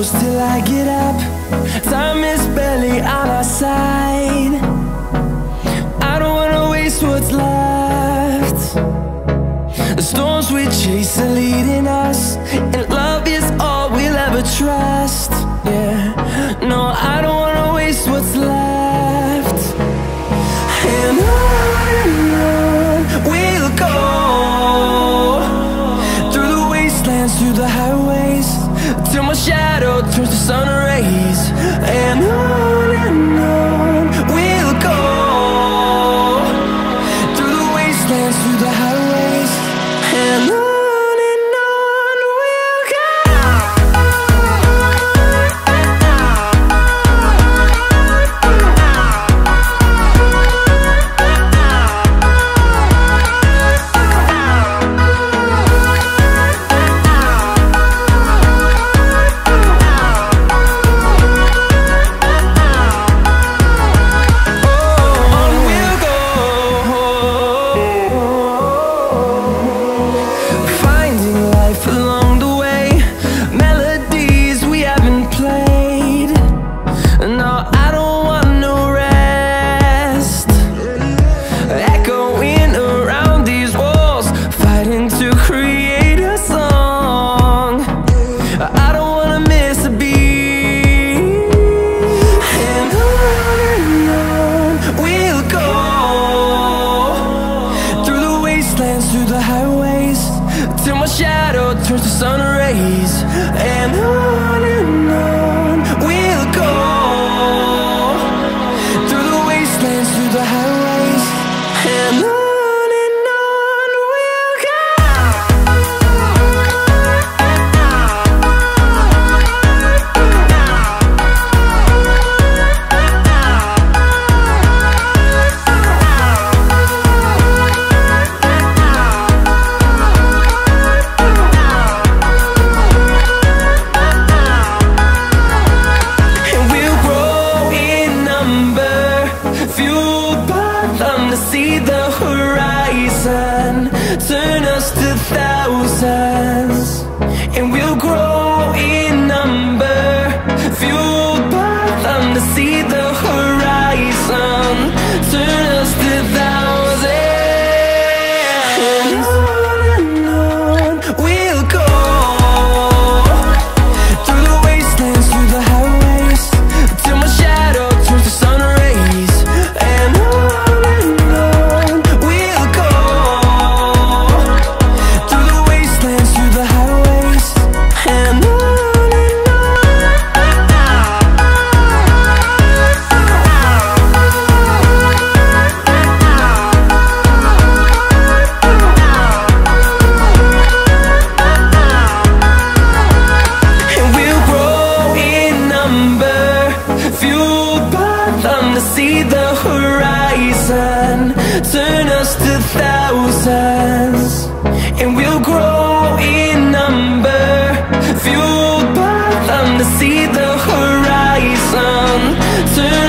close till I get up. Time is barely on our side. I don't wanna waste what's left. The storms we chase are leading us, and love is all we'll ever trust. Yeah, no, I don't wanna waste what's left. And on we'll go, through the wastelands, through the highways, till my shadow turns to sun rays. And on we'll go, through the wastelands, through the highways, and on we'll go. Through the highways, till my shadow turns to sun rays. And on we'll go, through the wastelands, through the highways, and on we'll go. See the horizon, turn us to thousands, and we'll grow in number, fueled by them. To see the horizon, turn us to thousands, and on we'll go, through the wastelands, through the highways, till my shadow turns to sun rays. And see the horizon, turn us to thousands, and we'll grow in number, fueled by them. To see the horizon, turn